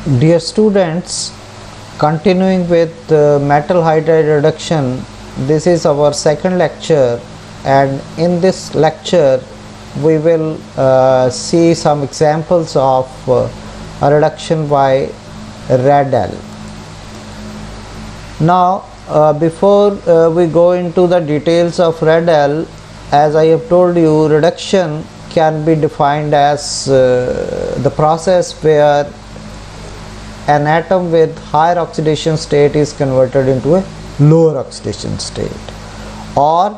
Dear students, continuing with metal hydride reduction, this is our second lecture, and in this lecture we will see some examples of a reduction by Radal. Now before we go into the details of Radal, as I have told you, reduction can be defined as the process where an atom with higher oxidation state is converted into a lower oxidation state, or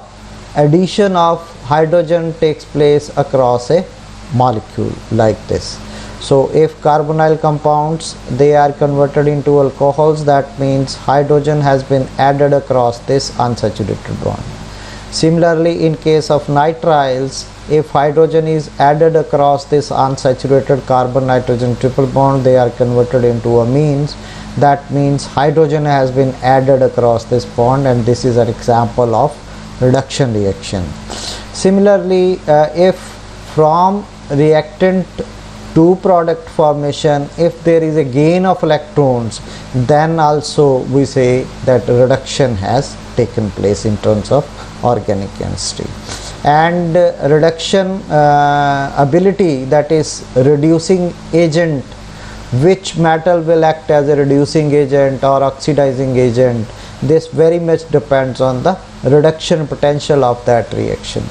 addition of hydrogen takes place across a molecule like this. So if carbonyl compounds, they are converted into alcohols, that means hydrogen has been added across this unsaturated bond. Similarly, in case of nitriles, if hydrogen is added across this unsaturated carbon nitrogen triple bond, they are converted into amines. That means hydrogen has been added across this bond, and this is an example of reduction reaction. Similarly, if from reactant to product formation, if there is a gain of electrons, then also we say that reduction has taken place in terms of organic chemistry. And reduction ability, that is reducing agent, which metal will act as a reducing agent or oxidizing agent, this very much depends on the reduction potential of that reaction.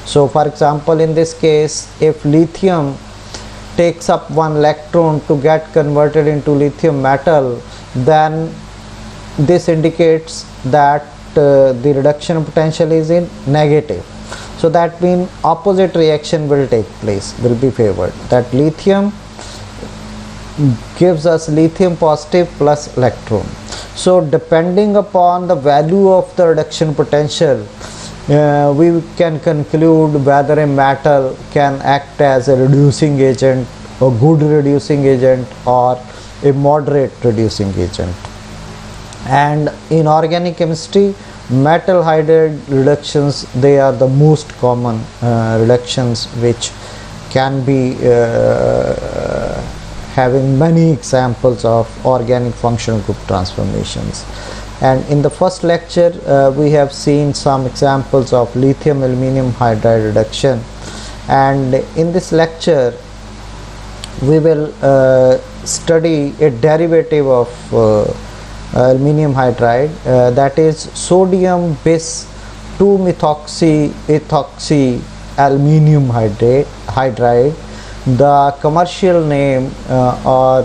So for example, in this case, if lithium takes up one electron to get converted into lithium metal, then this indicates that the reduction potential is in negative. So that means opposite reaction will take place, will be favored. That lithium gives us lithium positive plus electron. So depending upon the value of the reduction potential, we can conclude whether a metal can act as a reducing agent, a good reducing agent, or a moderate reducing agent. And in organic chemistry, metal hydride reductions, they are the most common reductions, which can be having many examples of organic functional group transformations. And in the first lecture we have seen some examples of lithium aluminum hydride reduction, and in this lecture we will study a derivative of aluminum hydride, that is sodium bis 2-methoxy aluminum hydride. The commercial name or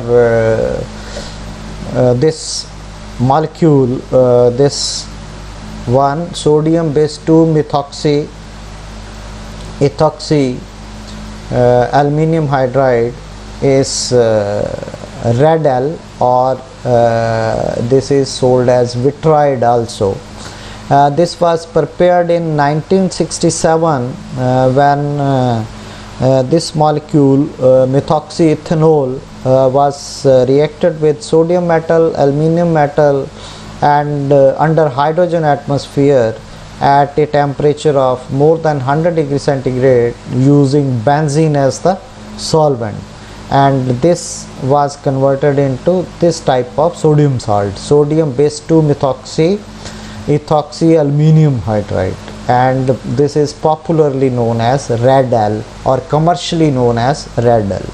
this molecule, this one, sodium bis 2-methoxy aluminum hydride, is Radal, or this is sold as Vitride also. This was prepared in 1967 when this molecule methoxyethanol was reacted with sodium metal, aluminum metal, and under hydrogen atmosphere at a temperature of more than 100 degrees centigrade using benzene as the solvent, and this was converted into this type of sodium salt, sodium bis 2-methoxy aluminum hydride, and this is popularly known as Radal, or commercially known as Radal.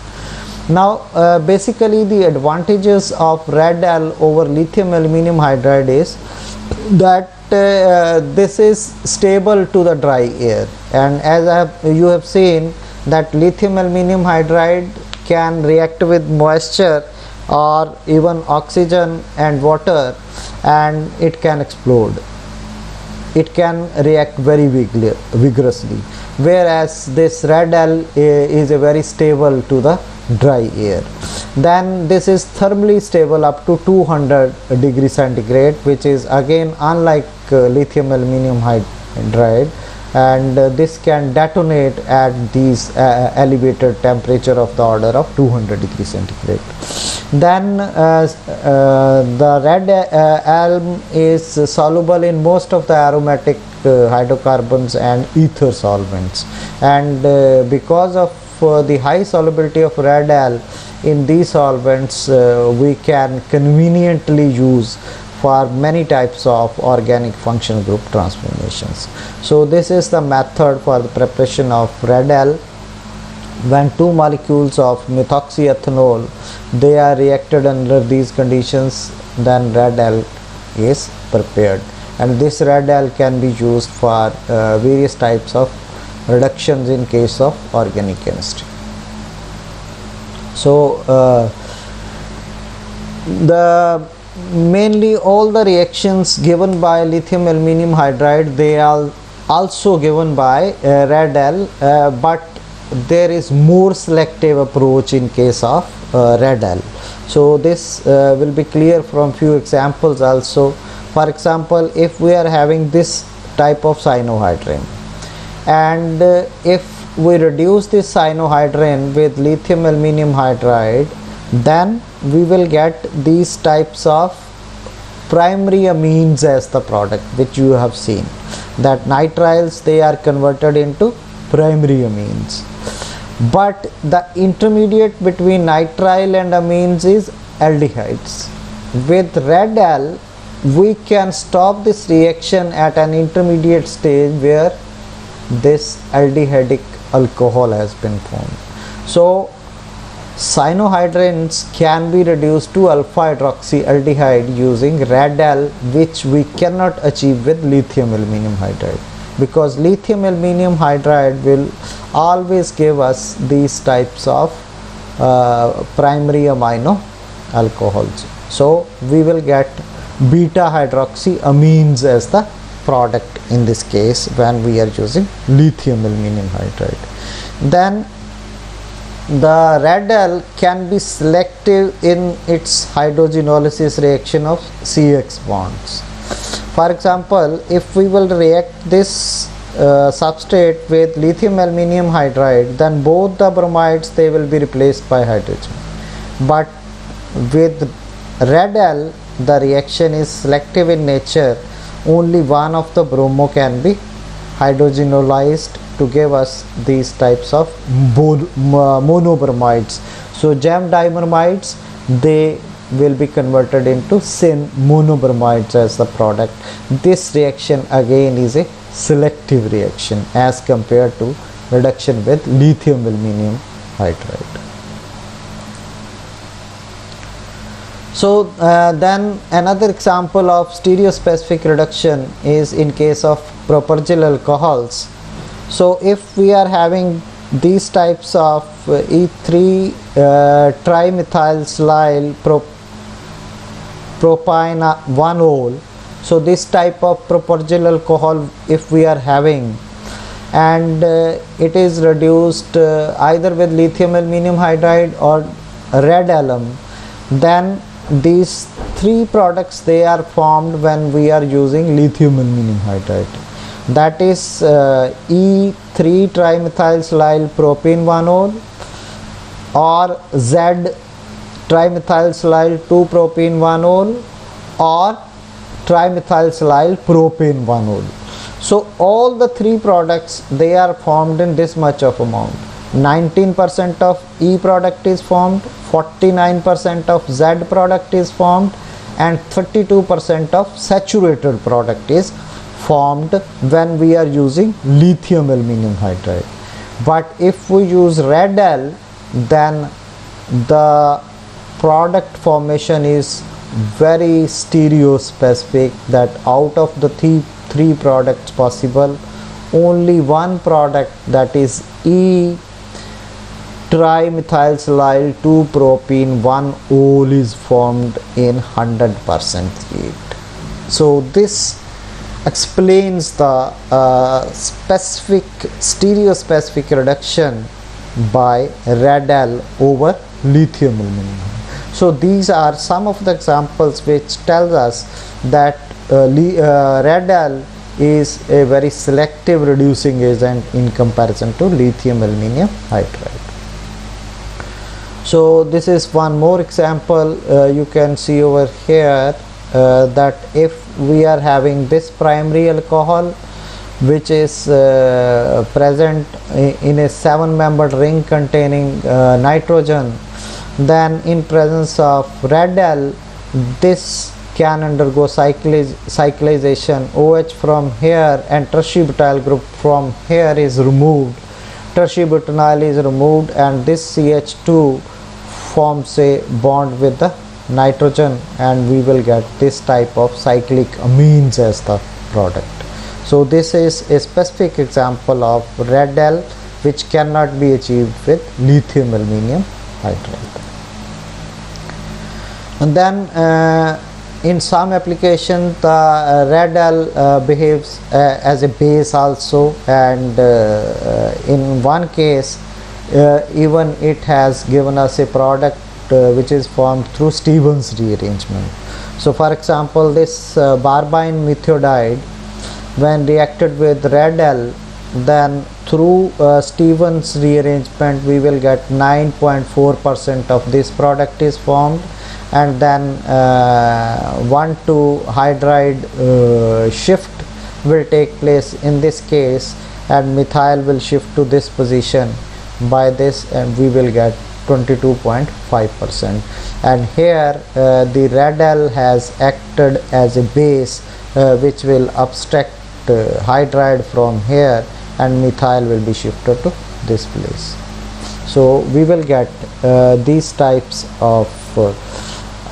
Now basically the advantages of Radal over lithium aluminum hydride is that this is stable to the dry air, and as you have seen that lithium aluminum hydride can react with moisture or even oxygen and water, and it can explode. It can react very vigorously, whereas this Radal is a very stable to the dry air. Then this is thermally stable up to 200 degrees centigrade, which is again unlike lithium aluminum hydride, and this can detonate at these elevated temperature of the order of 200 degrees centigrade. Then the Radal is soluble in most of the aromatic hydrocarbons and ether solvents, and because of the high solubility of Radal, in these solvents we can conveniently use for many types of organic functional group transformations. So this is the method for the preparation of red L. When two molecules of methoxyethanol they are reacted under these conditions, then red L is prepared, and this red L can be used for various types of reductions in case of organic chemistry. So the mainly all the reactions given by lithium aluminum hydride, they are also given by red L, but there is more selective approach in case of red L. So this will be clear from few examples also. For example, if we are having this type of cyanohydrin, and if we reduce this cyanohydrin with lithium aluminum hydride, then we will get these types of primary amines as the product, which you have seen that nitriles they are converted into primary amines. But the intermediate between nitrile and amines is aldehydes. With red L we can stop this reaction at an intermediate stage where this aldehydic alcohol has been formed. So cyanohydrins can be reduced to alpha hydroxyaldehyde using red L, which we cannot achieve with lithium aluminum hydride, because lithium aluminum hydride will always give us these types of primary amino alcohols. So we will get beta hydroxyamines as the product in this case when we are using lithium aluminum hydride. Then the red L can be selective in its hydrogenolysis reaction of CX bonds. For example, if we will react this substrate with lithium aluminum hydride, then both the bromides they will be replaced by hydrogen. But with red L the reaction is selective in nature. Only one of the bromo can be hydrogenolized to give us these types of monobromides. So gem dibromide they will be converted into syn monobromides as the product. This reaction again is a selective reaction as compared to reduction with lithium aluminum hydride. So then another example of stereospecific reduction is in case of propergyl alcohols. So if we are having these types of E3 trimethylsilyl propyne-1-ol, so this type of propergyl alcohol if we are having, and it is reduced either with lithium aluminum hydride or red alum, then these three products they are formed when we are using lithium aluminum hydride. That is E3 trimethylsilyl propene-1-ol or Z trimethylsilyl 2-propene-1-ol or trimethylsilyl propane-1-ol. So all the three products they are formed in this much of amount. 19% of E product is formed, 49% of Z product is formed, and 32% of saturated product is formed when we are using lithium aluminum hydride. But if we use red L, then the product formation is very stereospecific, that out of the three products possible, only one product, that is E trimethylsilyl 2-propene-1-ol is formed in 100% yield. So this explains the specific stereospecific reduction by red L over lithium aluminum. So these are some of the examples which tells us that red L is a very selective reducing agent in comparison to lithium aluminum hydride. So this is one more example. You can see over here that if we are having this primary alcohol which is present in a 7-membered ring containing nitrogen, Then in presence of red L, this can undergo cyclization. OH from here and tertiary butyl group from here is removed. Tertiary butanol is removed and this CH2 forms a bond with the nitrogen, and we will get this type of cyclic amines as the product. So this is a specific example of red L which cannot be achieved with lithium aluminum hydride. And then in some applications the red L behaves as a base also, and in one case even it has given us a product which is formed through Stevens rearrangement. So for example, this barbine methiodide, when reacted with red L, then through Stevens rearrangement we will get 9.4% of this product is formed, and then 1,2 hydride shift will take place in this case, and methyl will shift to this position by this, and we will get 22.5%. and here the red L has acted as a base which will abstract hydride from here, and methyl will be shifted to this place. So we will get these types of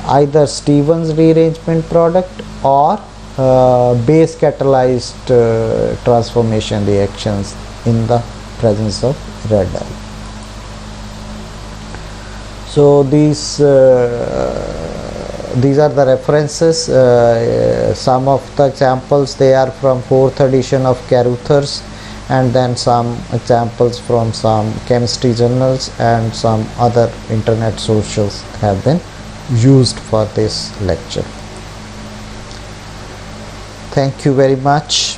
either Stevens rearrangement product or base catalyzed transformation reactions in the presence of red L. So these are the references. Some of the examples, they are from 4th edition of Caruthers, and then some examples from some chemistry journals, and some other internet sources have been used for this lecture. Thank you very much.